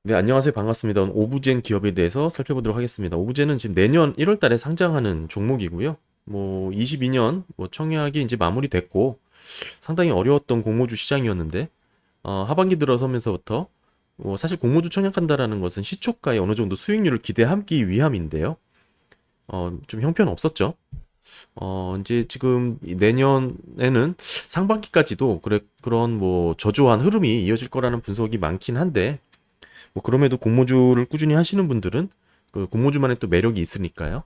네, 안녕하세요. 반갑습니다. 오늘 오브젠 기업에 대해서 살펴보도록 하겠습니다. 오브젠은 지금 내년 1월 달에 상장하는 종목이고요. 22년 청약이 이제 마무리됐고 상당히 어려웠던 공모주 시장이었는데 하반기 들어서면서부터 사실 공모주 청약한다라는 것은 시초가에 어느 정도 수익률을 기대하기 위함인데요. 좀 형편없었죠. 이제 지금 이 내년에는 상반기까지도 그런 저조한 흐름이 이어질 거라는 분석이 많긴 한데 그럼에도 공모주를 꾸준히 하시는 분들은 그 공모주만의 또 매력이 있으니까요.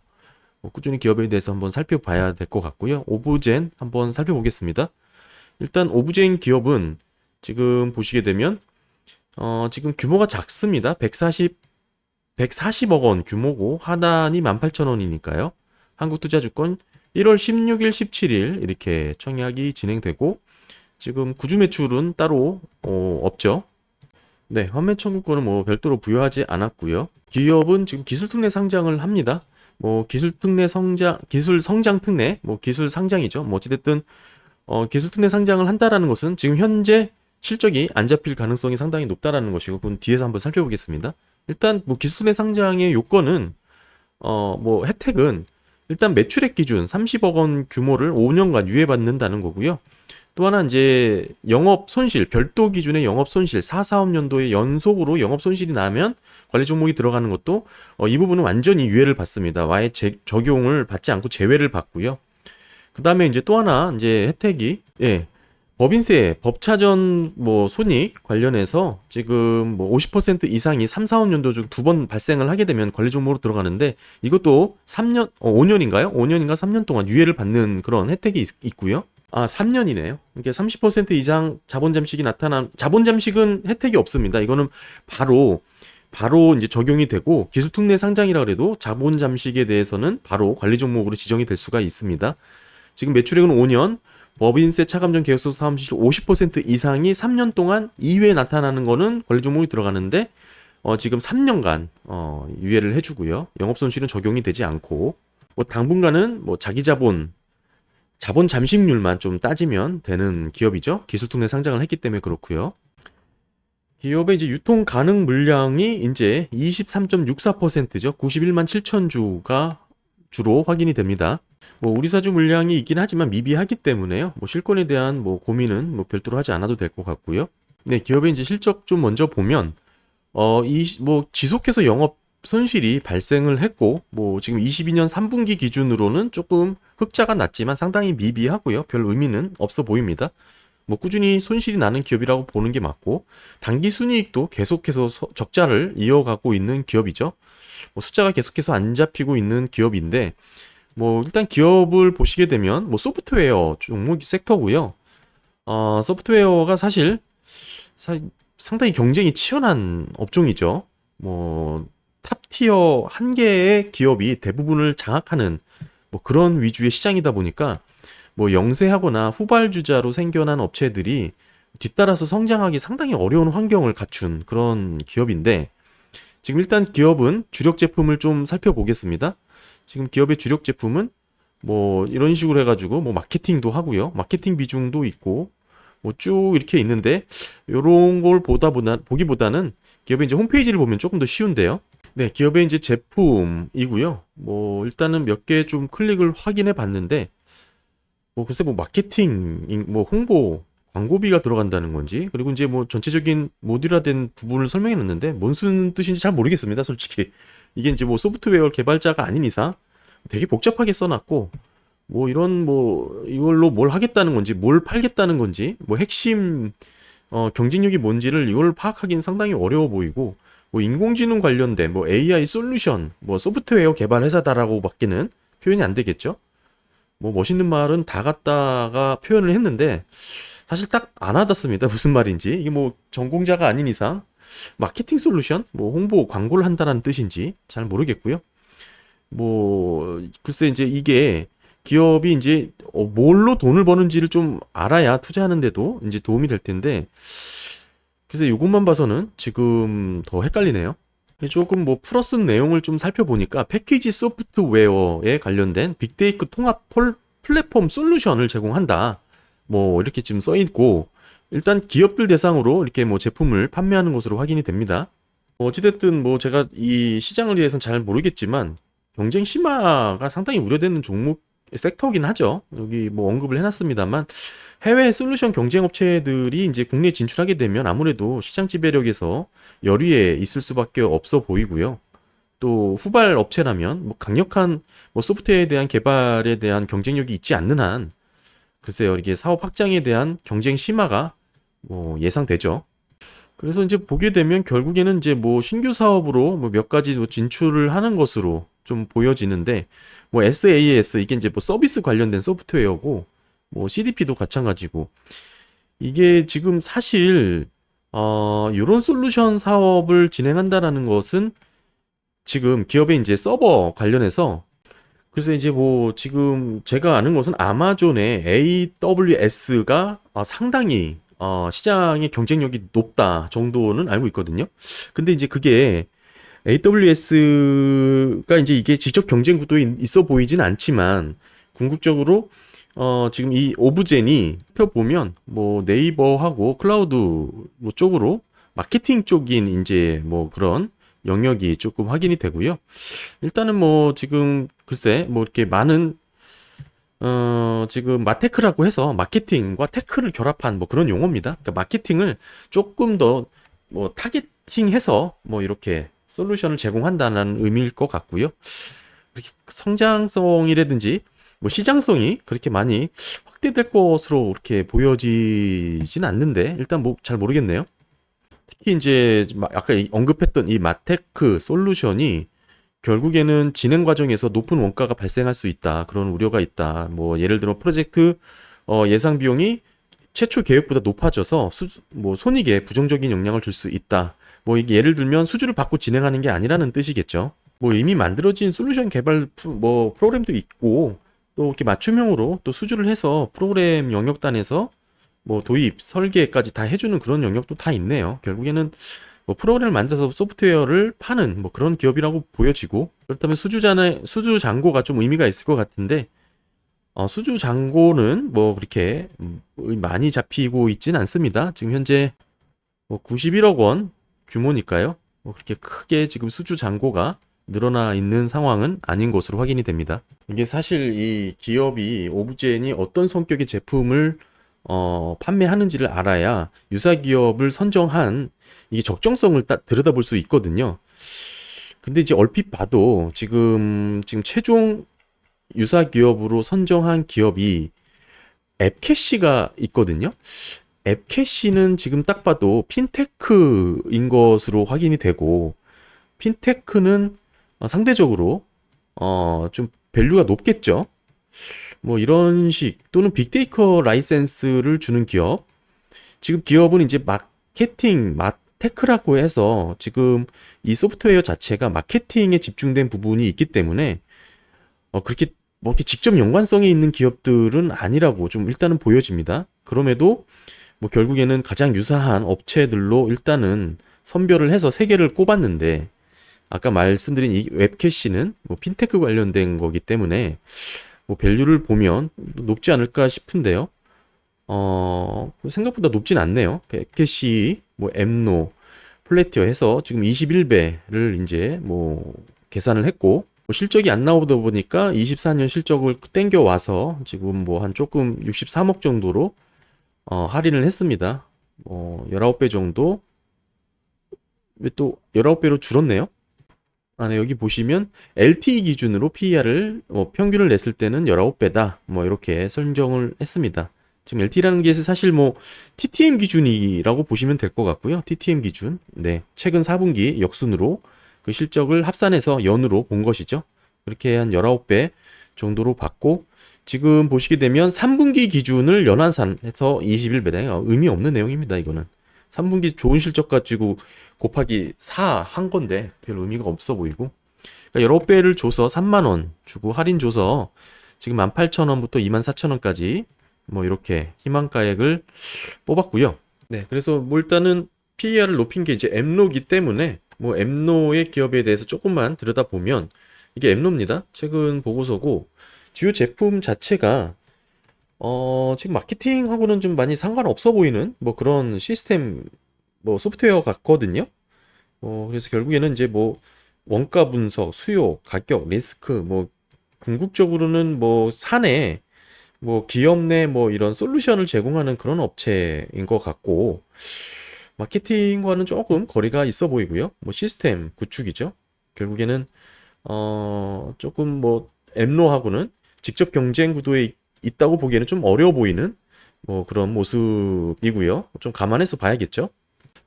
꾸준히 기업에 대해서 한번 살펴봐야 될 것 같고요. 오브젠 한번 살펴보겠습니다. 일단 오브젠 기업은 지금 보시게 되면 지금 규모가 작습니다. 140억 원 규모고 하단이 18,000원이니까요. 한국투자주권 1월 16일, 17일 이렇게 청약이 진행되고 지금 구주 매출은 따로 없죠. 네, 환매 청구권은 별도로 부여하지 않았고요. 기업은 지금 기술 특례 상장을 합니다. 기술 특례 성장, 기술 성장 특례, 기술 상장이죠. 어찌됐든 기술 특례 상장을 한다라는 것은 지금 현재 실적이 안 잡힐 가능성이 상당히 높다라는 것이고, 그건 뒤에서 한번 살펴보겠습니다. 일단 기술 특례 상장의 요건은 혜택은 일단 매출액 기준 30억 원 규모를 5년간 유예받는다는 거고요. 또 하나 이제 영업 손실, 별도 기준의 영업 손실 4사업년도에 연속으로 영업 손실이 나면 관리 종목이 들어가는 것도 이 부분은 완전히 유예를 받습니다. 아예 적용을 받지 않고 제외를 받고요. 그다음에 이제 또 하나 이제 혜택이 법인세, 법차전 손익 관련해서 지금 50% 이상이 3, 4업년도 중 두 번 발생을 하게 되면 관리 종목으로 들어가는데 이것도 3년, 5년인가요? 5년인가 3년 동안 유예를 받는 그런 혜택이 있고요. 3년이네요. 이게 30% 이상 자본 잠식이 자본 잠식은 혜택이 없습니다. 이거는 바로 이제 적용이 되고 기술 특례 상장이라 그래도 자본 잠식에 대해서는 바로 관리 종목으로 지정이 될 수가 있습니다. 지금 매출액은 5년, 법인세 차감전 계획서 사업실 50% 이상이 3년 동안 이외에 나타나는 거는 관리 종목이 들어가는데 지금 3년간 유예를 해주고요. 영업 손실은 적용이 되지 않고 당분간은 자기 자본 잠식률만 좀 따지면 되는 기업이죠. 기술특례 상장을 했기 때문에 그렇고요. 기업의 이제 유통 가능 물량이 이제 23.64%죠. 91만 7천 주가 주로 확인이 됩니다. 우리 사주 물량이 있긴 하지만 미비하기 때문에요. 실권에 대한 고민은 별도로 하지 않아도 될 것 같고요. 네, 기업의 이제 실적 좀 먼저 보면 지속해서 영업 손실이 발생을 했고 지금 22년 3분기 기준으로는 조금 흑자가 났지만 상당히 미비하고요. 별 의미는 없어 보입니다. 꾸준히 손실이 나는 기업이라고 보는 게 맞고 당기 순이익도 계속해서 적자를 이어가고 있는 기업이죠. 숫자가 계속해서 안 잡히고 있는 기업인데 일단 기업을 보시게 되면 소프트웨어 종목 섹터고요. 소프트웨어가 사실 상당히 경쟁이 치열한 업종이죠. 탑티어 한 개의 기업이 대부분을 장악하는 그런 위주의 시장이다 보니까 영세하거나 후발주자로 생겨난 업체들이 뒤따라서 성장하기 상당히 어려운 환경을 갖춘 그런 기업인데 지금 일단 기업은 주력 제품을 좀 살펴보겠습니다. 지금 기업의 주력 제품은 이런 식으로 해가지고 마케팅도 하고요. 마케팅 비중도 있고 쭉 이렇게 있는데 요런 걸 보기보다는 기업의 이제 홈페이지를 보면 조금 더 쉬운데요. 네, 기업의 이제 제품이고요. 일단은 몇 개 좀 클릭을 확인해 봤는데 글쎄 마케팅 홍보 광고비가 들어간다는 건지 그리고 이제 전체적인 모듈화된 부분을 설명해 놨는데 무슨 뜻인지 잘 모르겠습니다. 솔직히 이게 이제 소프트웨어 개발자가 아닌 이상 되게 복잡하게 써놨고 이걸로 뭘 하겠다는 건지 뭘 팔겠다는 건지 핵심 경쟁력이 뭔지를 이걸 파악하기는 상당히 어려워 보이고 인공지능 관련된 AI 솔루션 소프트웨어 개발 회사다라고 밖에는 표현이 안 되겠죠. 멋있는 말은 다 갖다가 표현을 했는데 사실 딱 안 와닿습니다. 무슨 말인지 이게 전공자가 아닌 이상 마케팅 솔루션 홍보 광고를 한다는 뜻인지 잘 모르겠고요. 글쎄 이제 이게 기업이 이제 뭘로 돈을 버는지를 좀 알아야 투자하는데도 이제 도움이 될 텐데 그래서 이것만 봐서는 지금 더 헷갈리네요. 조금 풀어 쓴 내용을 좀 살펴보니까 패키지 소프트웨어에 관련된 빅데이터 통합 플랫폼 솔루션을 제공한다. 이렇게 지금 써 있고 일단 기업들 대상으로 이렇게 제품을 판매하는 것으로 확인이 됩니다. 어찌됐든 뭐 제가 이 시장을 대해서는 잘 모르겠지만 경쟁 심화가 상당히 우려되는 종목 섹터긴 하죠. 여기 뭐 언급을 해놨습니다만 해외 솔루션 경쟁 업체들이 이제 국내에 진출하게 되면 아무래도 시장 지배력에서 열위에 있을 수밖에 없어 보이고요. 또 후발 업체라면 뭐 강력한 뭐 소프트웨어에 대한 개발에 대한 경쟁력이 있지 않는 한 글쎄요 이게 사업 확장에 대한 경쟁 심화가 뭐 예상되죠. 그래서 이제 보게 되면 결국에는 이제 뭐 신규 사업으로 뭐 몇 가지 뭐 진출을 하는 것으로 좀 보여지는데 뭐 SaaS 이게 이제 뭐 서비스 관련된 소프트웨어고 뭐 CDP도 마찬가지고 이게 지금 사실 이런 솔루션 사업을 진행한다라는 것은 지금 기업의 이제 서버 관련해서 그래서 이제 뭐 지금 제가 아는 것은 아마존의 AWS가 상당히 시장의 경쟁력이 높다 정도는 알고 있거든요. 근데 이제 그게 AWS가 이제 이게 직접 경쟁 구도에 있어 보이진 않지만 궁극적으로 지금 이 오브젠이 펴보면 뭐 네이버하고 클라우드 뭐 쪽으로 마케팅 쪽인 이제 뭐 그런 영역이 조금 확인이 되고요. 일단은 뭐 지금 글쎄 뭐 이렇게 많은 지금 마테크라고 해서 마케팅과 테크를 결합한 뭐 그런 용어입니다. 그러니까 마케팅을 조금 더 뭐 타겟팅해서 뭐 이렇게 솔루션을 제공한다는 의미일 것 같고요. 그렇게 성장성이라든지 뭐 시장성이 그렇게 많이 확대될 것으로 그렇게 보여지진 않는데 일단 뭐 잘 모르겠네요. 특히 이제 아까 언급했던 이 마테크 솔루션이 결국에는 진행 과정에서 높은 원가가 발생할 수 있다. 그런 우려가 있다. 뭐 예를 들어 프로젝트 예상 비용이 최초 계획보다 높아져서 뭐 손익에 부정적인 영향을 줄 수 있다. 뭐 이게 예를 들면 수주를 받고 진행하는 게 아니라는 뜻이겠죠. 뭐 이미 만들어진 솔루션 개발 뭐 프로그램도 있고 또 이렇게 맞춤형으로 또 수주를 해서 프로그램 영역단에서 뭐 도입, 설계까지 다 해주는 그런 영역도 다 있네요. 결국에는 뭐 프로그램을 만들어서 소프트웨어를 파는 뭐 그런 기업이라고 보여지고 그렇다면 수주 잔고가 좀 의미가 있을 것 같은데 수주 잔고는 뭐 그렇게 많이 잡히고 있진 않습니다. 지금 현재 뭐 91억 원 규모니까요. 뭐 그렇게 크게 지금 수주 잔고가 늘어나 있는 상황은 아닌 것으로 확인이 됩니다. 이게 사실 이 기업이 오브젠이 어떤 성격의 제품을 판매하는지를 알아야 유사 기업을 선정한 이게 적정성을 들여다볼 수 있거든요. 근데 이제 얼핏 봐도 지금 최종 유사 기업으로 선정한 기업이 앱캐시가 있거든요. 앱캐시는 지금 딱 봐도 핀테크인 것으로 확인이 되고 핀테크는 상대적으로 좀 밸류가 높겠죠. 뭐 이런 식 또는 빅데이터 라이센스를 주는 기업 지금 기업은 이제 마케팅 마테크라고 해서 지금 이 소프트웨어 자체가 마케팅에 집중된 부분이 있기 때문에 그렇게 뭐 이렇게 직접 연관성이 있는 기업들은 아니라고 좀 일단은 보여집니다. 그럼에도 뭐 결국에는 가장 유사한 업체들로 일단은 선별을 해서 세 개를 꼽았는데 아까 말씀드린 이 웹캐시는 뭐 핀테크 관련된 거기 때문에 뭐 밸류를 보면 높지 않을까 싶은데요. 생각보다 높진 않네요. 웹캐시, 뭐 엠노, 플래티어 해서 지금 21배를 이제 뭐 계산을 했고 뭐 실적이 안 나오다 보니까 24년 실적을 땡겨 와서 지금 뭐 한 조금 63억 정도로 할인을 했습니다. 19배 정도 왜 또 19배로 줄었네요. 네, 여기 보시면 LTE 기준으로 PER을 평균을 냈을 때는 19배다. 뭐 이렇게 설정을 했습니다. 지금 LTE라는 게 사실 뭐 TTM 기준이라고 보시면 될 것 같고요. TTM 기준. 네. 최근 4분기 역순으로 그 실적을 합산해서 연으로 본 것이죠. 그렇게 한 19배 정도로 봤고 지금 보시게 되면 3분기 기준을 연환산해서 21배다. 의미 없는 내용입니다. 이거는. 3분기 좋은 실적 가지고 곱하기 4 한 건데 별 의미가 없어 보이고 그러니까 19배를 줘서 3만원 주고 할인 줘서 지금 18,000원부터 24,000원까지 뭐 이렇게 희망가액을 뽑았고요. 네, 그래서 뭐 일단은 PER을 높인 게 이제 엠노기 때문에 뭐 엠노의 기업에 대해서 조금만 들여다보면 이게 엠노입니다. 최근 보고서고 주요 제품 자체가 지금 마케팅하고는 좀 많이 상관없어 보이는 뭐 그런 시스템 뭐 소프트웨어 같거든요. 그래서 결국에는 이제 뭐 원가 분석, 수요, 가격, 리스크, 뭐 궁극적으로는 뭐 사내, 뭐 기업 내 뭐 이런 솔루션을 제공하는 그런 업체인 것 같고, 마케팅과는 조금 거리가 있어 보이고요. 뭐 시스템 구축이죠. 결국에는 조금 뭐 엠노하고는 직접 경쟁 구도에 있다고 보기에는 좀 어려워 보이는 뭐 그런 모습이고요. 좀 감안해서 봐야겠죠.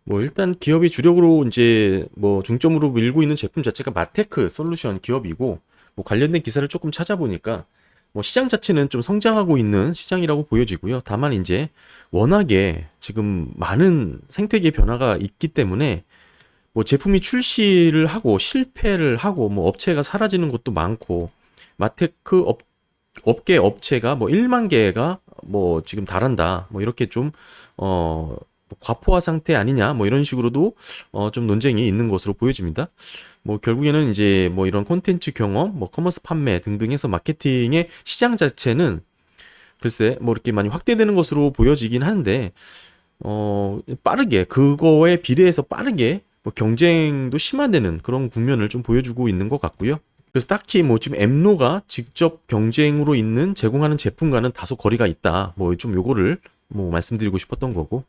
뭐 일단 기업이 주력으로 이제 뭐 중점으로 밀고 있는 제품 자체가 마테크 솔루션 기업이고, 뭐 관련된 기사를 조금 찾아보니까 뭐 시장 자체는 좀 성장하고 있는 시장이라고 보여지고요. 다만 이제 워낙에 지금 많은 생태계 변화가 있기 때문에 뭐 제품이 출시를 하고 실패를 하고 뭐 업체가 사라지는 것도 많고, 마테크 업계 업체가 뭐 1만 개가 뭐 지금 달한다. 뭐 이렇게 좀 과포화 상태 아니냐 뭐 이런 식으로도 좀 논쟁이 있는 것으로 보여집니다. 뭐 결국에는 이제 뭐 이런 콘텐츠 경험, 뭐 커머스 판매 등등 해서 마케팅의 시장 자체는 글쎄 뭐 이렇게 많이 확대되는 것으로 보여지긴 하는데, 빠르게 그거에 비례해서 빠르게 뭐 경쟁도 심화되는 그런 국면을 좀 보여주고 있는 것 같고요. 그래서 딱히 뭐 지금 엠노가 직접 경쟁으로 있는 제공하는 제품과는 다소 거리가 있다. 뭐 좀 요거를 뭐 말씀드리고 싶었던 거고.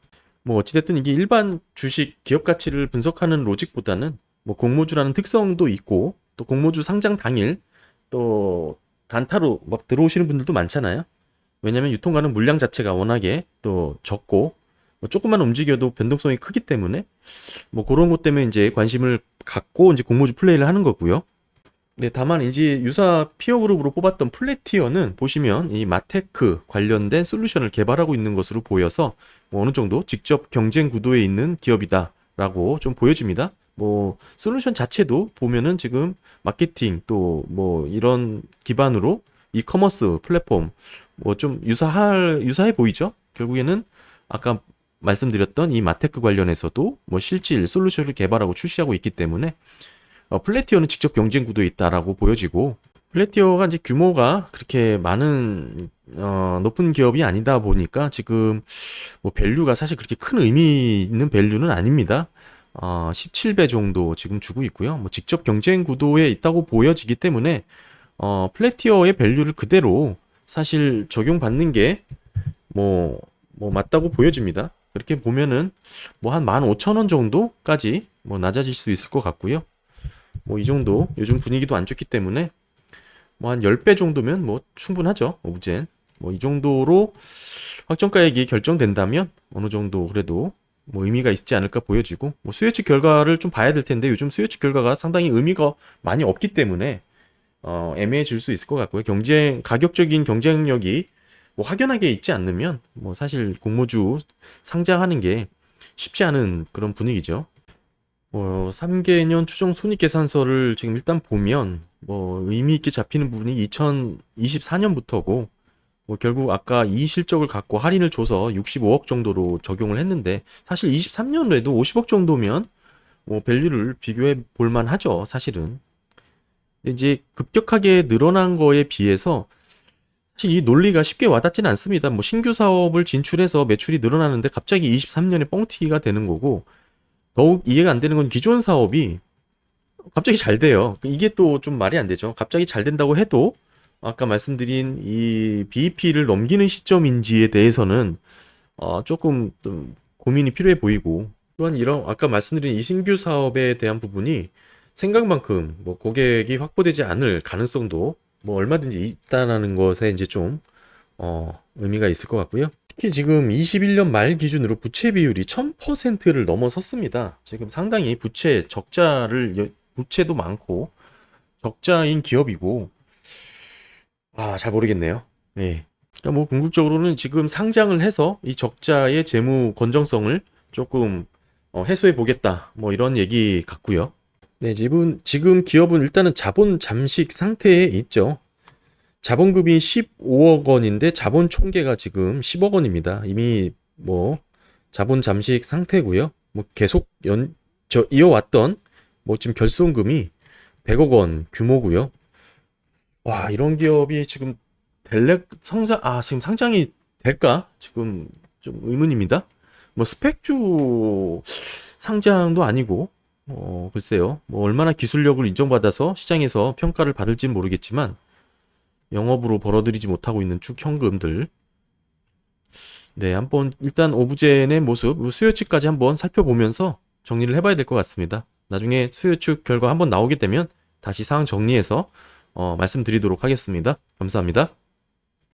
뭐 어찌됐든 이게 일반 주식 기업 가치를 분석하는 로직보다는 뭐 공모주라는 특성도 있고, 또 공모주 상장 당일 또 단타로 막 들어오시는 분들도 많잖아요. 왜냐면 유통가는 물량 자체가 워낙에 또 적고, 뭐 조금만 움직여도 변동성이 크기 때문에 뭐 그런 것 때문에 이제 관심을 갖고 이제 공모주 플레이를 하는 거고요. 네, 다만 이제 유사 피어 그룹으로 뽑았던 플래티어는 보시면 이 마테크 관련된 솔루션을 개발하고 있는 것으로 보여서 뭐 어느 정도 직접 경쟁 구도에 있는 기업이다라고 좀 보여집니다. 뭐 솔루션 자체도 보면은 지금 마케팅 또 뭐 이런 기반으로 이커머스 플랫폼 뭐 좀 유사해 보이죠? 결국에는 아까 말씀드렸던 이 마테크 관련해서도 뭐 실질 솔루션을 개발하고 출시하고 있기 때문에 플래티어는 직접 경쟁 구도에 있다라고 보여지고, 플래티어가 이제 규모가 그렇게 많은 높은 기업이 아니다 보니까 지금 뭐 밸류가 사실 그렇게 큰 의미 있는 밸류는 아닙니다. 17배 정도 지금 주고 있고요. 뭐 직접 경쟁 구도에 있다고 보여지기 때문에 플래티어의 밸류를 그대로 사실 적용받는 게 뭐 맞다고 보여집니다. 그렇게 보면은 뭐 한 15,000원 정도까지 뭐 낮아질 수 있을 것 같고요. 뭐 이 정도 요즘 분위기도 안 좋기 때문에 뭐 한 10배 정도면 뭐 충분하죠. 오브젠. 뭐 이 정도로 확정가액이 결정된다면 어느 정도 그래도 뭐 의미가 있지 않을까 보여지고, 뭐 수요 측 결과를 좀 봐야 될 텐데 요즘 수요 측 결과가 상당히 의미가 많이 없기 때문에 애매해질 수 있을 것 같고요. 가격적인 경쟁력이 뭐 확연하게 있지 않으면 뭐 사실 공모주 상장하는 게 쉽지 않은 그런 분위기죠. 뭐 3개년 추정 손익계산서를 지금 일단 보면 뭐 의미 있게 잡히는 부분이 2024년부터고, 뭐 결국 아까 이 실적을 갖고 할인을 줘서 65억 정도로 적용을 했는데, 사실 23년에도 50억 정도면 뭐 밸류를 비교해 볼 만하죠, 사실은. 근데 이제 급격하게 늘어난 거에 비해서 사실 이 논리가 쉽게 와닿지는 않습니다. 뭐 신규 사업을 진출해서 매출이 늘어나는데 갑자기 23년에 뻥튀기가 되는 거고, 더욱 이해가 안 되는 건 기존 사업이 갑자기 잘 돼요. 이게 또 좀 말이 안 되죠. 갑자기 잘 된다고 해도 아까 말씀드린 이 BEP를 넘기는 시점인지에 대해서는 조금 좀 고민이 필요해 보이고, 또한 이런 아까 말씀드린 이 신규 사업에 대한 부분이 생각만큼 뭐 고객이 확보되지 않을 가능성도 뭐 얼마든지 있다라는 것에 이제 좀 의미가 있을 것 같고요. 특히 지금 21년 말 기준으로 부채 비율이 1000%를 넘어섰습니다. 지금 상당히 부채도 많고 적자인 기업이고, 잘 모르겠네요. 예. 그러니까 뭐 궁극적으로는 지금 상장을 해서 이 적자의 재무 건정성을 조금 해소해 보겠다. 뭐 이런 얘기 같고요. 네, 지금 기업은 일단은 자본 잠식 상태에 있죠. 자본금이 15억 원인데 자본 총계가 지금 10억 원입니다. 이미 뭐 자본 잠식 상태고요. 뭐 계속 이어왔던 뭐 지금 결손금이 100억 원 규모고요. 와, 이런 기업이 지금 지금 상장이 될까? 지금 좀 의문입니다. 뭐 스펙주 상장도 아니고 글쎄요. 뭐 얼마나 기술력을 인정받아서 시장에서 평가를 받을지는 모르겠지만 영업으로 벌어들이지 못하고 있는 쭉 현금들. 네, 한번 일단 오브젠의 모습, 수요 측까지 한번 살펴보면서 정리를 해봐야 될 것 같습니다. 나중에 수요 측 결과 한번 나오게 되면 다시 상황 정리해서 말씀드리도록 하겠습니다. 감사합니다.